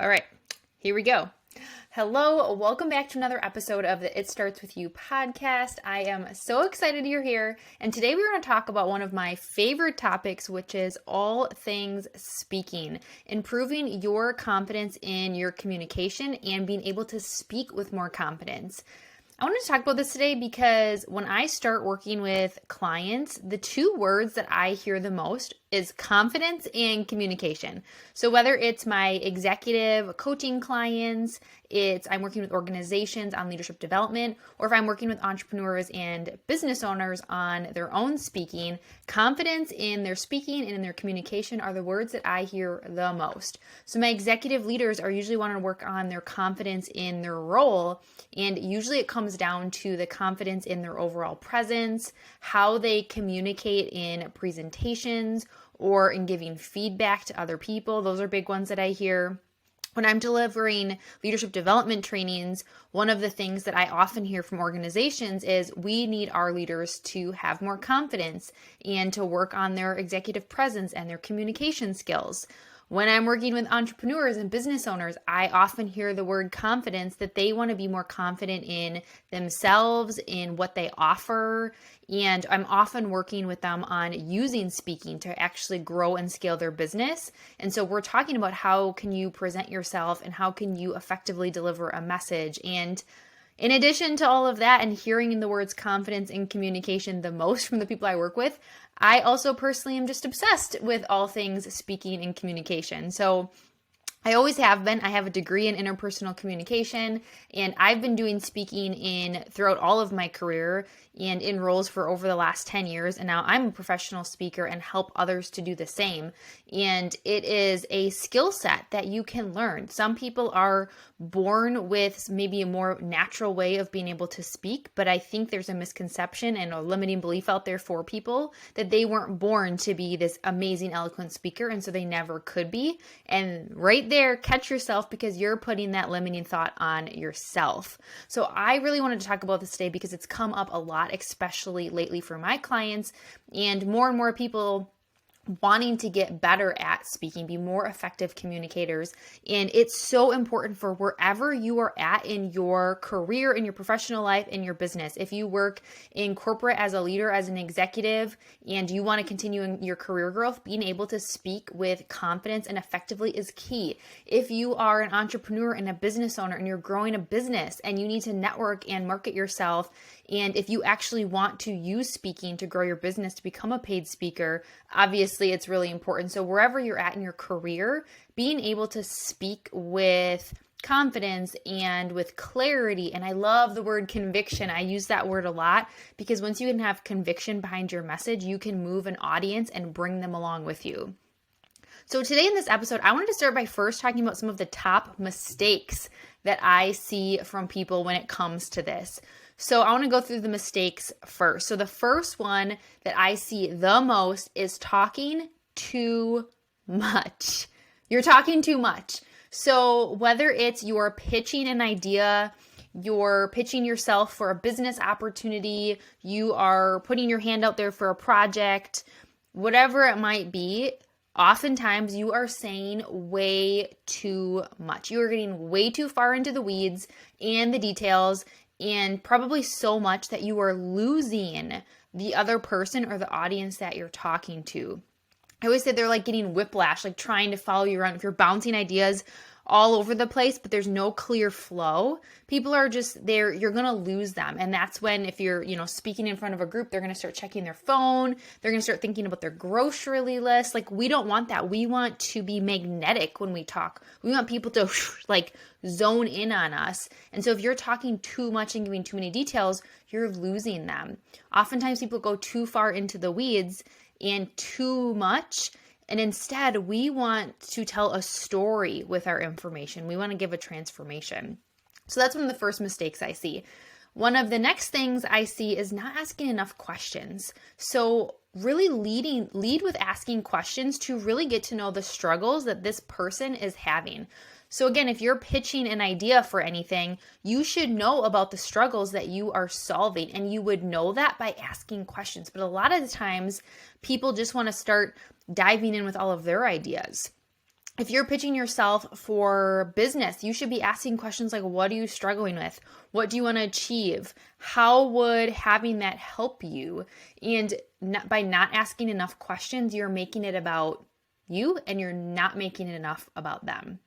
All right, here we go. Hello, welcome back to another episode of the It Starts With You podcast. I am so excited you're here, and today we're going to talk about one of my favorite topics, which is all things speaking, improving your confidence in your communication and being able to speak with more confidence. I wanted to talk about this today because when I start working with clients, the two words that I hear the most is confidence and communication. So whether it's my executive coaching clients, I'm working with organizations on leadership development, or if I'm working with entrepreneurs and business owners on their own speaking, confidence in their speaking and in their communication are the words that I hear the most. So my executive leaders are usually wanting to work on their confidence in their role, and usually it comes down to the confidence in their overall presence, how they communicate in presentations, or in giving feedback to other people. Those are big ones that I hear. When I'm delivering leadership development trainings, one of the things that I often hear from organizations is we need our leaders to have more confidence and to work on their executive presence and their communication skills. When I'm working with entrepreneurs and business owners, I often hear the word confidence, that they want to be more confident in themselves, in what they offer. And I'm often working with them on using speaking to actually grow and scale their business. And so we're talking about how can you present yourself and how can you effectively deliver a message. And in addition to all of that, and hearing the words confidence and communication the most from the people I work with, I also personally am just obsessed with all things speaking and communication. So I always have been. I have a degree in interpersonal communication, and I've been doing speaking throughout all of my career and in roles for over the last 10 years. And now I'm a professional speaker and help others to do the same. And it is a skill set that you can learn. Some people are born with maybe a more natural way of being able to speak, but I think there's a misconception and a limiting belief out there for people that they weren't born to be this amazing, eloquent speaker, and so they never could be. And right there, catch yourself, because you're putting that limiting thought on yourself. So I really wanted to talk about this today because it's come up a lot, especially lately for my clients, and more people wanting to get better at speaking, be more effective communicators. And it's so important for wherever you are at in your career, in your professional life, in your business. If you work in corporate as a leader, as an executive, and you want to continue in your career growth, being able to speak with confidence and effectively is key. If you are an entrepreneur and a business owner and you're growing a business and you need to network and market yourself, and if you actually want to use speaking to grow your business, to become a paid speaker, obviously it's really important. So wherever you're at in your career, being able to speak with confidence and with clarity. And I love the word conviction. I use that word a lot because once you can have conviction behind your message, you can move an audience and bring them along with you. So today in this episode, I wanted to start by first talking about some of the top mistakes that I see from people when it comes to this. So I want to go through the mistakes first. So the first one that I see the most is talking too much. You're talking too much. So whether it's you're pitching an idea, you're pitching yourself for a business opportunity, you are putting your hand out there for a project, whatever it might be, oftentimes you are saying way too much. You are getting way too far into the weeds and the details, and probably so much that you are losing the other person or the audience that you're talking to. I always say they're like getting whiplash, like trying to follow you around. If you're bouncing ideas all over the place, but there's no clear flow, people are just there, you're going to lose them. And that's when, if you're, speaking in front of a group, they're going to start checking their phone. They're going to start thinking about their grocery list. Like, we don't want that. We want to be magnetic when we talk. We want people to zone in on us. And so if you're talking too much and giving too many details, you're losing them. Oftentimes people go too far into the weeds and too much. And instead, we want to tell a story with our information. We want to give a transformation. So that's one of the first mistakes I see. One of the next things I see is not asking enough questions. So really lead with asking questions to really get to know the struggles that this person is having. So again, if you're pitching an idea for anything, you should know about the struggles that you are solving, and you would know that by asking questions. But a lot of the times, people just want to start diving in with all of their ideas. If you're pitching yourself for business, you should be asking questions like, what are you struggling with? What do you want to achieve? How would having that help you? And by not asking enough questions, you're making it about you and you're not making it enough about them.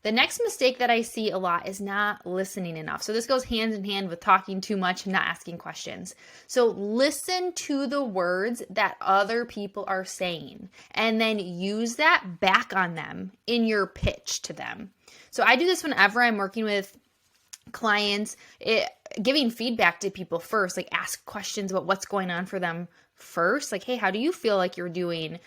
The next mistake that I see a lot is not listening enough. So this goes hand in hand with talking too much and not asking questions. So listen to the words that other people are saying and then use that back on them in your pitch to them. So I do this whenever I'm working with clients, giving feedback to people first, like ask questions about what's going on for them first. Like, hey, how do you feel like you're doing?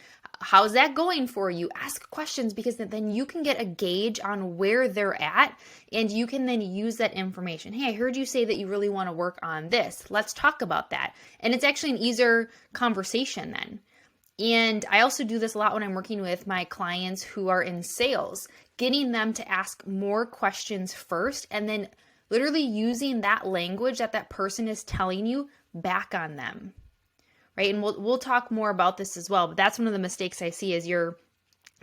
How's that going for you? Ask questions, because then you can get a gauge on where they're at and you can then use that information. Hey, I heard you say that you really want to work on this. Let's talk about that. And it's actually an easier conversation then. And I also do this a lot when I'm working with my clients who are in sales, getting them to ask more questions first and then literally using that language that that person is telling you back on them. Right? And we'll talk more about this as well, but that's one of the mistakes I see is you're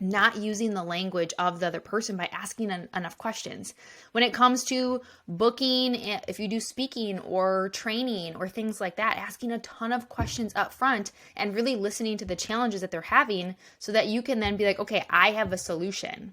not using the language of the other person by asking enough questions. When it comes to booking, if you do speaking or training or things like that, asking a ton of questions up front and really listening to the challenges that they're having so that you can then be like, okay, I have a solution.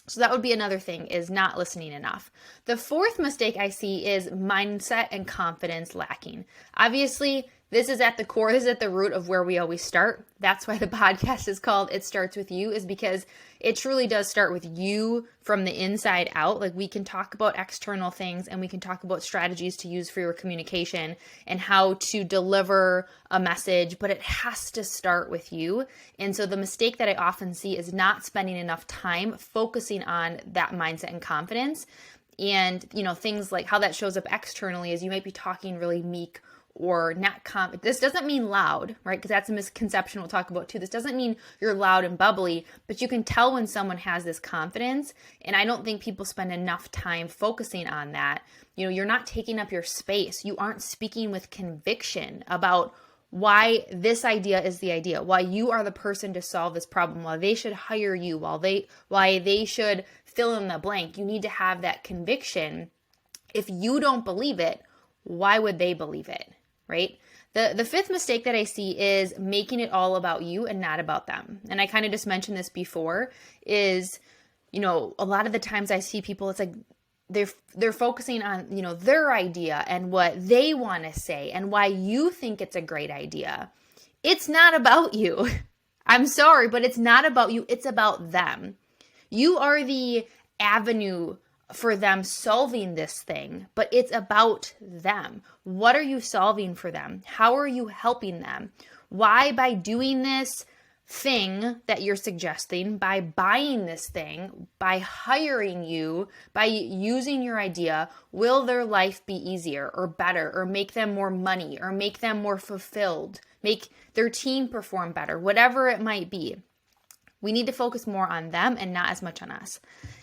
So that would be another thing, is not listening enough. The fourth mistake I see is mindset and confidence lacking. Obviously, this is at the core, this is at the root of where we always start. That's why the podcast is called It Starts With You, is because it truly does start with you from the inside out. Like, we can talk about external things and we can talk about strategies to use for your communication and how to deliver a message, but it has to start with you. And so the mistake that I often see is not spending enough time focusing on that mindset and confidence. And, things like how that shows up externally is you might be talking really meek or not this doesn't mean loud, right? Because that's a misconception we'll talk about too. This doesn't mean you're loud and bubbly, but you can tell when someone has this confidence. And I don't think people spend enough time focusing on that. You're not taking up your space. You aren't speaking with conviction about why this idea is the idea, why you are the person to solve this problem, why they should hire you, why they should fill in the blank. You need to have that conviction. If you don't believe it, why would they believe it? Right? The fifth mistake that I see is making it all about you and not about them. And I kind of just mentioned this before is, a lot of the times I see people, it's like they're focusing on, their idea and what they want to say and why you think it's a great idea. It's not about you. I'm sorry, but it's not about you. It's about them. You are the avenue for them solving this thing, but it's about them. What are you solving for them? How are you helping them? Why, by doing this thing that you're suggesting, by buying this thing, by hiring you, by using your idea, will their life be easier or better or make them more money or make them more fulfilled, make their team perform better, whatever it might be. We need to focus more on them and not as much on us.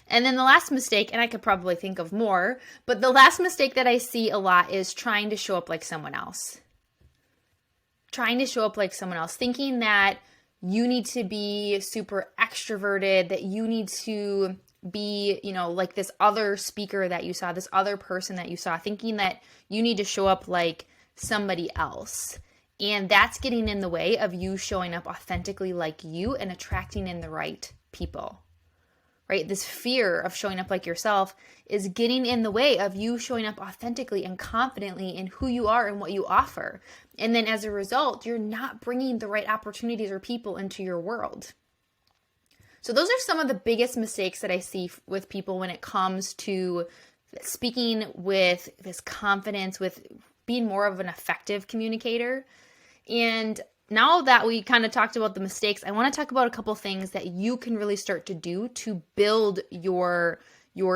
And then the last mistake, and I could probably think of more, but the last mistake that I see a lot is trying to show up like someone else. Trying to show up like someone else, thinking that you need to be super extroverted, that you need to be, like this other speaker that you saw, this other person that you saw, thinking that you need to show up like somebody else. And that's getting in the way of you showing up authentically like you and attracting in the right people. Right? This fear of showing up like yourself is getting in the way of you showing up authentically and confidently in who you are and what you offer. And then as a result, you're not bringing the right opportunities or people into your world. So those are some of the biggest mistakes that I see with people when it comes to speaking with this confidence, with being more of an effective communicator. And now that we kind of talked about the mistakes, I want to talk about a couple things that you can really start to do to build your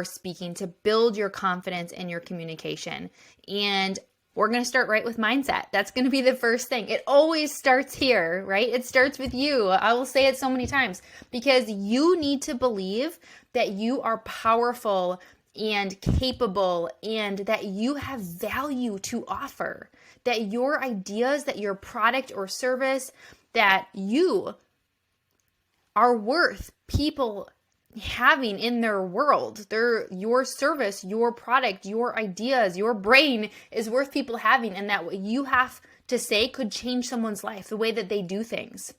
speaking, to build your confidence and your communication. And we're going to start right with mindset. That's going to be the first thing. It always starts here, right? It starts with you. I will say it so many times because you need to believe that you are powerful and capable and that you have value to offer, that your ideas, that your product or service, that you are worth people having in their world. Your service, your product, your ideas, your brain is worth people having, and that what you have to say could change someone's life, the way that they do things.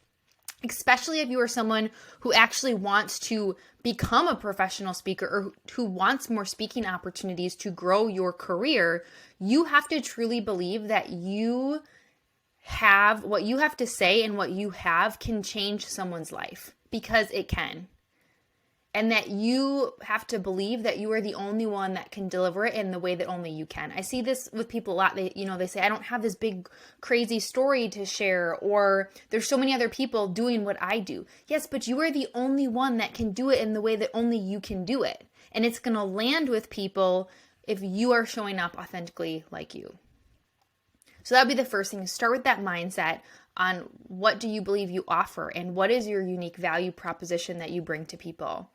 Especially if you are someone who actually wants to become a professional speaker or who wants more speaking opportunities to grow your career, you have to truly believe that you have what you have to say, and what you have can change someone's life, because it can. And that you have to believe that you are the only one that can deliver it in the way that only you can. I see this with people a lot. They say, I don't have this big, crazy story to share, or there's so many other people doing what I do. Yes, but you are the only one that can do it in the way that only you can do it. And it's going to land with people if you are showing up authentically like you. So that would be the first thing. Start with that mindset on what do you believe you offer, and what is your unique value proposition that you bring to people.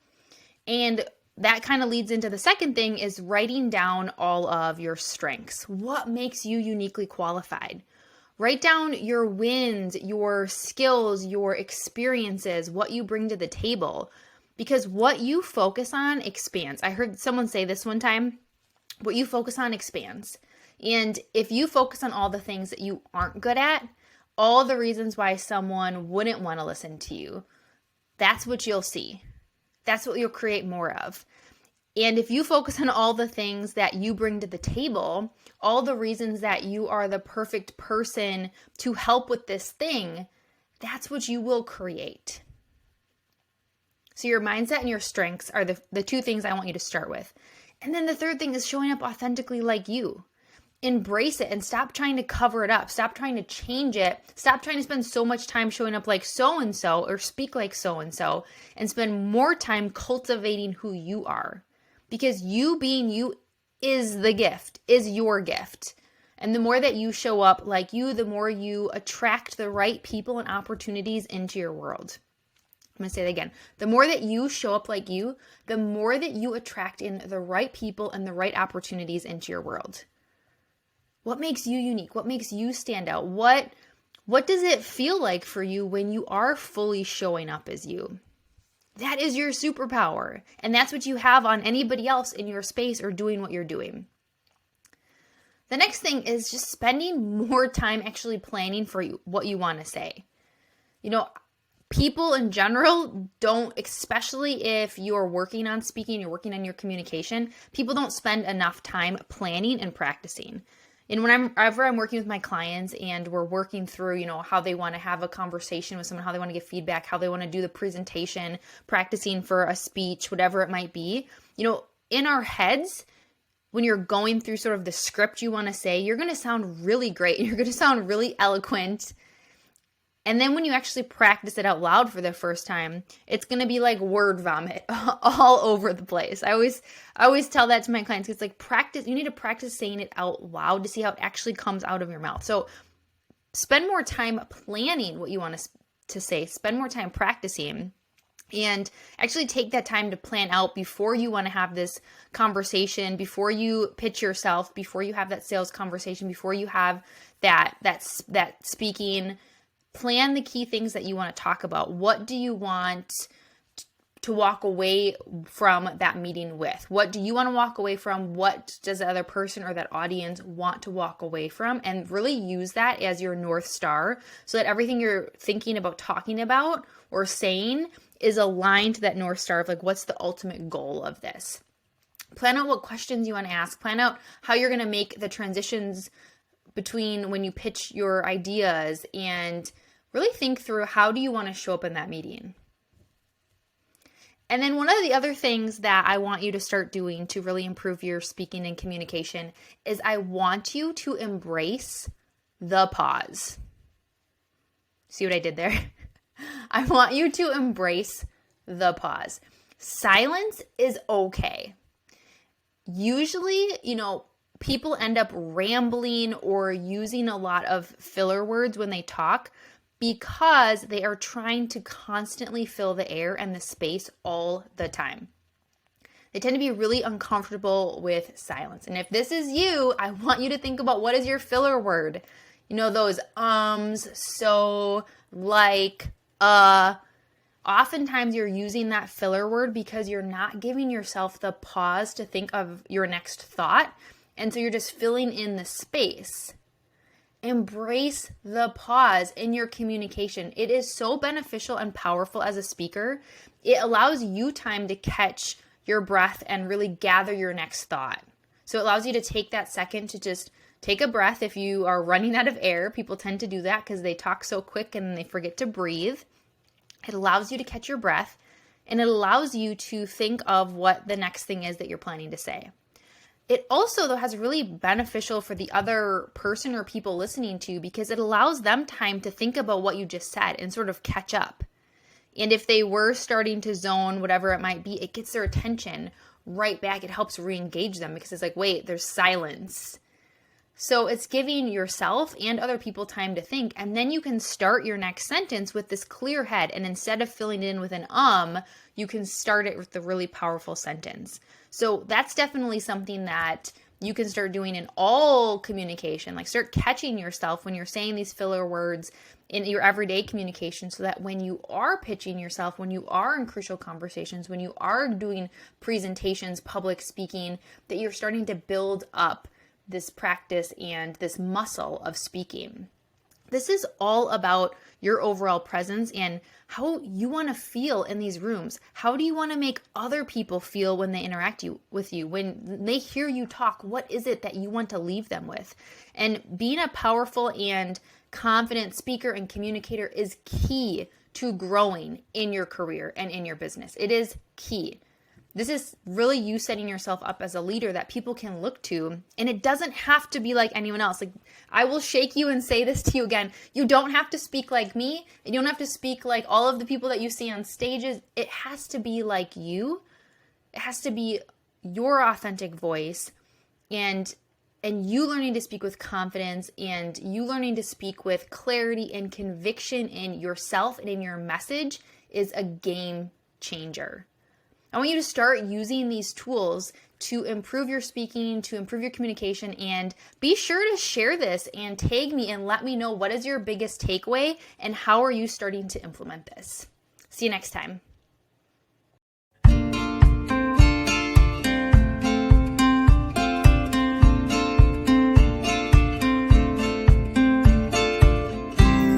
And that kind of leads into the second thing, is writing down all of your strengths. What makes you uniquely qualified? Write down your wins, your skills, your experiences, what you bring to the table. Because what you focus on expands. I heard someone say this one time, what you focus on expands. And if you focus on all the things that you aren't good at, all the reasons why someone wouldn't want to listen to you, that's what you'll see. That's what you'll create more of. And if you focus on all the things that you bring to the table, all the reasons that you are the perfect person to help with this thing, that's what you will create. So your mindset and your strengths are the two things I want you to start with. And then the third thing is showing up authentically like you. Embrace it and stop trying to cover it up. Stop trying to change it. Stop trying to spend so much time showing up like so-and-so or speak like so-and-so, and spend more time cultivating who you are. Because you being you is the gift, is your gift. And the more that you show up like you, the more you attract the right people and opportunities into your world. I'm going to say that again. The more that you show up like you, the more that you attract in the right people and the right opportunities into your world. What makes you unique? What makes you stand out? What does it feel like for you when you are fully showing up as you? That is your superpower. And that's what you have on anybody else in your space or doing what you're doing. The next thing is just spending more time actually planning for what you want to say. People in general don't, especially if you're working on speaking, you're working on your communication, people don't spend enough time planning and practicing. And whenever I'm working with my clients and we're working through, how they want to have a conversation with someone, how they want to give feedback, how they want to do the presentation, practicing for a speech, whatever it might be, in our heads, when you're going through sort of the script you want to say, you're going to sound really great. You're going to sound really eloquent. And then when you actually practice it out loud for the first time, it's going to be like word vomit all over the place. I always tell that to my clients. It's like practice. You need to practice saying it out loud to see how it actually comes out of your mouth. So spend more time planning what you want to say. Spend more time practicing. And actually take that time to plan out before you want to have this conversation, before you pitch yourself, before you have that sales conversation, before you have that speaking. Plan the key things that you want to talk about. What do you want to walk away from that meeting with? What do you want to walk away from? What does the other person or that audience want to walk away from? And really use that as your North Star so that everything you're thinking about talking about or saying is aligned to that North Star of like, what's the ultimate goal of this? Plan out what questions you want to ask. Plan out how you're going to make the transitions between when you pitch your ideas, and really think through how do you want to show up in that meeting. And then one of the other things that I want you to start doing to really improve your speaking and communication is I want you to embrace the pause. See what I did there? I want you to embrace the pause. Silence is okay. Usually, people end up rambling or using a lot of filler words when they talk because they are trying to constantly fill the air and the space all the time. They tend to be really uncomfortable with silence. And if this is you, I want you to think about what is your filler word. Those so, like, oftentimes you're using that filler word because you're not giving yourself the pause to think of your next thought. And so you're just filling in the space. Embrace the pause in your communication. It is so beneficial and powerful as a speaker. It allows you time to catch your breath and really gather your next thought. So it allows you to take that second to just take a breath. If you are running out of air, people tend to do that because they talk so quick and they forget to breathe. It allows you to catch your breath, and it allows you to think of what the next thing is that you're planning to say. It also, though, has really beneficial for the other person or people listening to, because it allows them time to think about what you just said and sort of catch up. And if they were starting to zone, whatever it might be, it gets their attention right back. It helps re-engage them because it's like, wait, there's silence. So it's giving yourself and other people time to think, and then you can start your next sentence with this clear head, and instead of filling it in with an you can start it with a really powerful sentence. So that's definitely something that you can start doing in all communication. Like, start catching yourself when you're saying these filler words in your everyday communication, so that when you are pitching yourself, when you are in crucial conversations, when you are doing presentations, public speaking, that you're starting to build up this practice and this muscle of speaking. This is all about your overall presence and how you want to feel in these rooms. How do you want to make other people feel when they interact with you? When they hear you talk, what is it that you want to leave them with? And being a powerful and confident speaker and communicator is key to growing in your career and in your business. It is key. This is really you setting yourself up as a leader that people can look to, and it doesn't have to be like anyone else. Like, I will shake you and say this to you again. You don't have to speak like me, and you don't have to speak like all of the people that you see on stages. It has to be like you. It has to be your authentic voice, and you learning to speak with confidence, and you learning to speak with clarity and conviction in yourself and in your message is a game changer. I want you to start using these tools to improve your speaking, to improve your communication, and be sure to share this and tag me and let me know what is your biggest takeaway and how are you starting to implement this. See you next time.